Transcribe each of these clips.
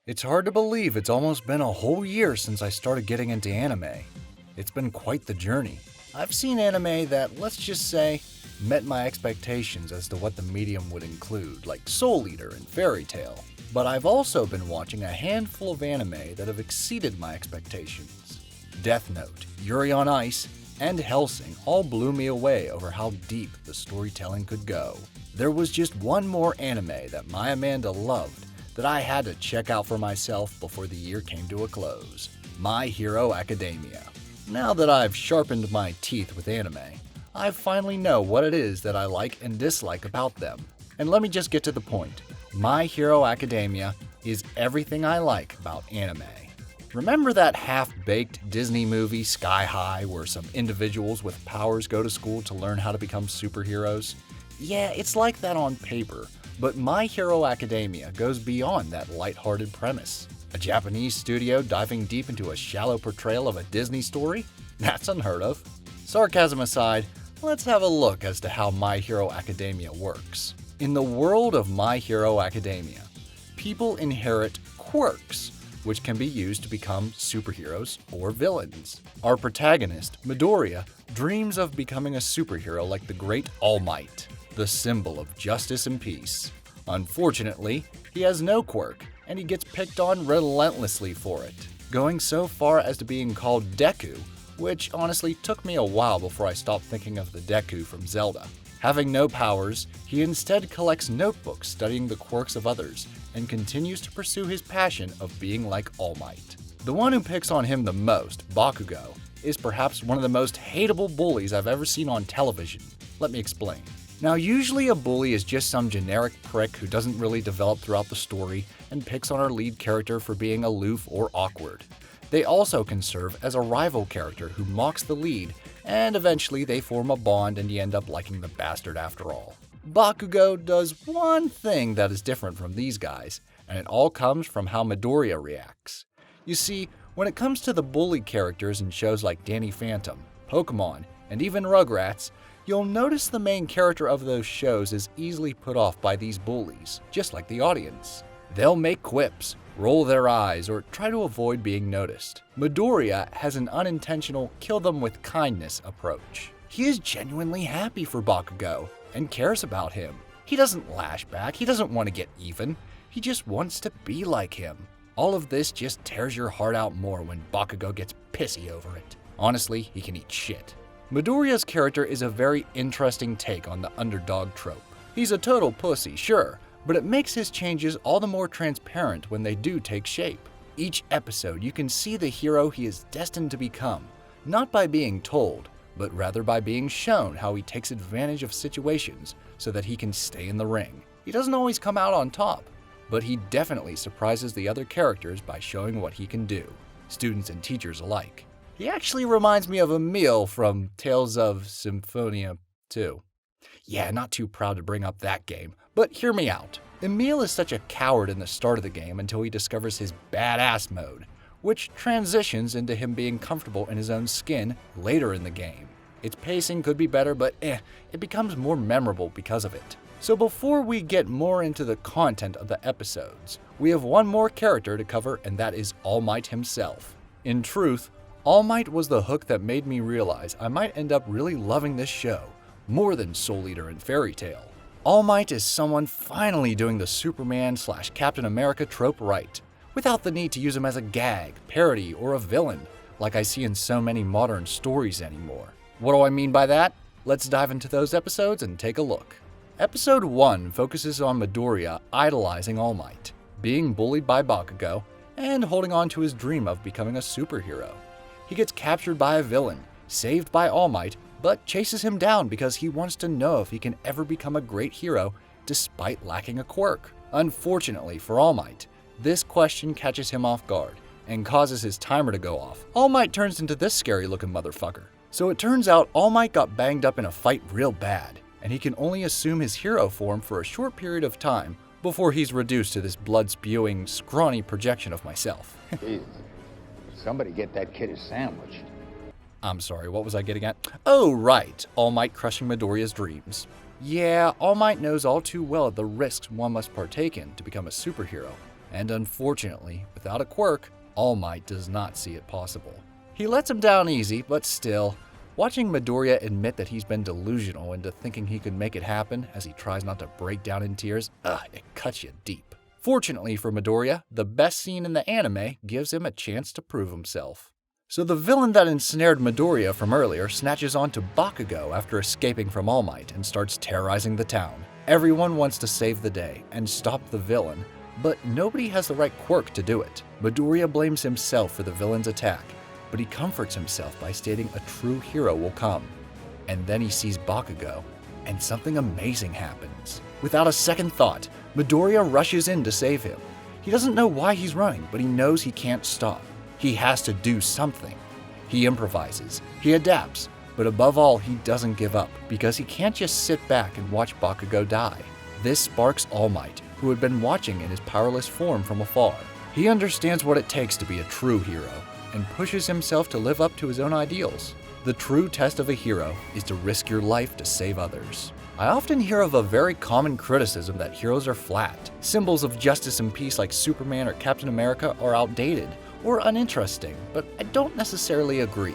It's hard to believe it's almost been a whole year since I started getting into anime. It's been quite the journey. I've seen anime that, let's just say, met my expectations as to what the medium would include, like Soul Eater and Fairy Tail. But I've also been watching a handful of anime that have exceeded my expectations. Death Note, Yuri on Ice, and Hellsing all blew me away over how deep the storytelling could go. There was just one more anime that my Amanda loved that I had to check out for myself before the year came to a close. My Hero Academia. Now that I've sharpened my teeth with anime, I finally know what it is that I like and dislike about them. And let me just get to the point. My Hero Academia is everything I like about anime. Remember that half-baked Disney movie Sky High where some individuals with powers go to school to learn how to become superheroes? Yeah, it's like that on paper, but My Hero Academia goes beyond that lighthearted premise. A Japanese studio diving deep into a shallow portrayal of a Disney story? That's unheard of. Sarcasm aside, let's have a look as to how My Hero Academia works. In the world of My Hero Academia, people inherit quirks, which can be used to become superheroes or villains. Our protagonist, Midoriya, dreams of becoming a superhero like the great All Might, the symbol of justice and peace. Unfortunately, he has no quirk, and he gets picked on relentlessly for it, going so far as to being called Deku, which honestly took me a while before I stopped thinking of the Deku from Zelda. Having no powers, he instead collects notebooks studying the quirks of others and continues to pursue his passion of being like All Might. The one who picks on him the most, Bakugo, is perhaps one of the most hateable bullies I've ever seen on television. Let me explain. Now, usually a bully is just some generic prick who doesn't really develop throughout the story and picks on our lead character for being aloof or awkward. They also can serve as a rival character who mocks the lead, and eventually they form a bond and you end up liking the bastard after all. Bakugo does one thing that is different from these guys, and it all comes from how Midoriya reacts. You see, when it comes to the bully characters in shows like Danny Phantom, Pokemon, and even Rugrats, you'll notice the main character of those shows is easily put off by these bullies, just like the audience. They'll make quips, roll their eyes, or try to avoid being noticed. Midoriya has an unintentional kill them with kindness approach. He is genuinely happy for Bakugo and cares about him. He doesn't lash back, he doesn't want to get even, he just wants to be like him. All of this just tears your heart out more when Bakugo gets pissy over it. Honestly, he can eat shit. Midoriya's character is a very interesting take on the underdog trope. He's a total pussy, sure, but it makes his changes all the more transparent when they do take shape. Each episode, you can see the hero he is destined to become, not by being told, but rather by being shown how he takes advantage of situations so that he can stay in the ring. He doesn't always come out on top, but he definitely surprises the other characters by showing what he can do, students and teachers alike. He actually reminds me of Emil from Tales of Symphonia 2. Yeah, not too proud to bring up that game, but hear me out. Emil is such a coward in the start of the game until he discovers his badass mode, which transitions into him being comfortable in his own skin later in the game. Its pacing could be better, but it becomes more memorable because of it. So before we get more into the content of the episodes, we have one more character to cover, and that is All Might himself. In truth, All Might was the hook that made me realize I might end up really loving this show, more than Soul Eater and Fairy Tail. All Might is someone finally doing the Superman/Captain America trope right, without the need to use him as a gag, parody, or a villain, like I see in so many modern stories anymore. What do I mean by that? Let's dive into those episodes and take a look. Episode 1 focuses on Midoriya idolizing All Might, being bullied by Bakugo, and holding on to his dream of becoming a superhero. He gets captured by a villain, saved by All Might, but chases him down because he wants to know if he can ever become a great hero despite lacking a quirk. Unfortunately for All Might, this question catches him off guard and causes his timer to go off. All Might turns into this scary looking motherfucker. So it turns out All Might got banged up in a fight real bad, and he can only assume his hero form for a short period of time before he's reduced to this blood-spewing, scrawny projection of myself. Jesus. Somebody get that kid a sandwich. I'm sorry, what was I getting at? Oh, right, All Might crushing Midoriya's dreams. Yeah, All Might knows all too well the risks one must partake in to become a superhero, And unfortunately, without a quirk, All Might does not see it possible. He lets him down easy, but still, watching Midoriya admit that he's been delusional into thinking he could make it happen as he tries not to break down in tears, it cuts you deep. Fortunately for Midoriya, the best scene in the anime gives him a chance to prove himself. So the villain that ensnared Midoriya from earlier snatches onto Bakugo after escaping from All Might and starts terrorizing the town. Everyone wants to save the day and stop the villain, but nobody has the right quirk to do it. Midoriya blames himself for the villain's attack, but he comforts himself by stating a true hero will come. And then he sees Bakugo, and something amazing happens. Without a second thought, Midoriya rushes in to save him. He doesn't know why he's running, but he knows he can't stop. He has to do something. He improvises, he adapts, but above all, he doesn't give up, because he can't just sit back and watch Bakugo die. This sparks All Might, who had been watching in his powerless form from afar. He understands what it takes to be a true hero, and pushes himself to live up to his own ideals. The true test of a hero is to risk your life to save others. I often hear of a very common criticism that heroes are flat. Symbols of justice and peace like Superman or Captain America are outdated or uninteresting, but I don't necessarily agree.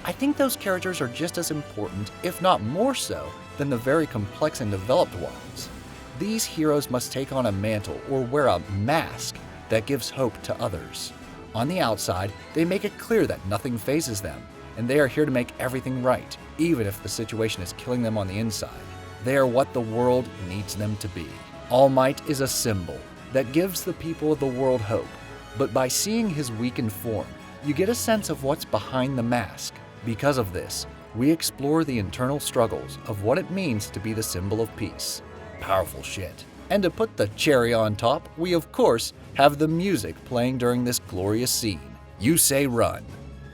I think those characters are just as important, if not more so, than the very complex and developed ones. These heroes must take on a mantle or wear a mask that gives hope to others. On the outside, they make it clear that nothing phases them, and they are here to make everything right, even if the situation is killing them on the inside. They are what the world needs them to be. All Might is a symbol that gives the people of the world hope, but by seeing his weakened form, you get a sense of what's behind the mask. Because of this, we explore the internal struggles of what it means to be the symbol of peace. Powerful shit. And to put the cherry on top, we of course have the music playing during this glorious scene. You Say Run,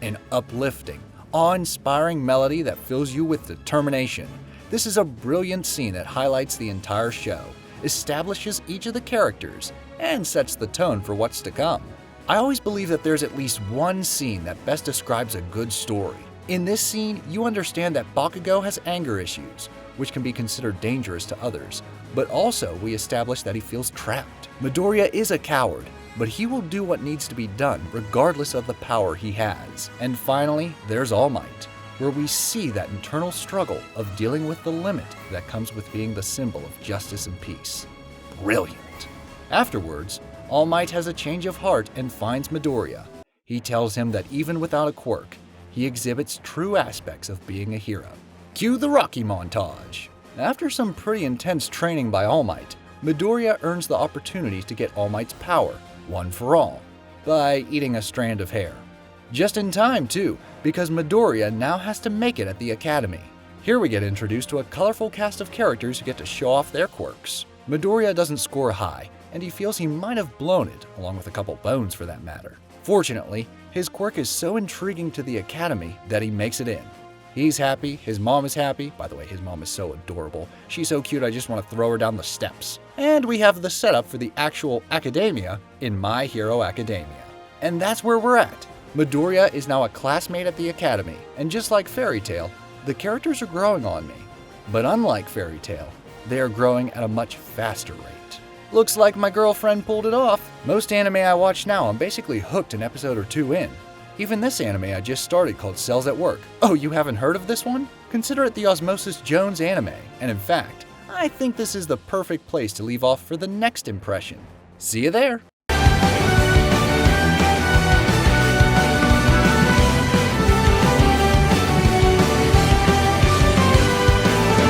an uplifting, awe-inspiring melody that fills you with determination. This is a brilliant scene that highlights the entire show, establishes each of the characters, and sets the tone for what's to come. I always believe that there's at least one scene that best describes a good story. In this scene, you understand that Bakugo has anger issues, which can be considered dangerous to others, but also we establish that he feels trapped. Midoriya is a coward, but he will do what needs to be done regardless of the power he has. And finally, there's All Might, where we see that internal struggle of dealing with the limit that comes with being the symbol of justice and peace. Brilliant. Afterwards, All Might has a change of heart and finds Midoriya. He tells him that even without a quirk, he exhibits true aspects of being a hero. Cue the Rocky montage. After some pretty intense training by All Might, Midoriya earns the opportunity to get All Might's power, one for all, by eating a strand of hair. Just in time, too, because Midoriya now has to make it at the academy. Here we get introduced to a colorful cast of characters who get to show off their quirks. Midoriya doesn't score high, and he feels he might have blown it, along with a couple bones for that matter. Fortunately, his quirk is so intriguing to the academy that he makes it in. He's happy, his mom is happy. By the way, his mom is so adorable. She's so cute I just want to throw her down the steps. And we have the setup for the actual academia in My Hero Academia. And that's where we're at. Midoriya is now a classmate at the academy, and just like Fairy Tail, the characters are growing on me. But unlike Fairy Tail, they are growing at a much faster rate. Looks like my girlfriend pulled it off. Most anime I watch now, I'm basically hooked an episode or two in. Even this anime I just started called Cells at Work. Oh, you haven't heard of this one? Consider it the Osmosis Jones anime, and in fact, I think this is the perfect place to leave off for the next impression. See you there!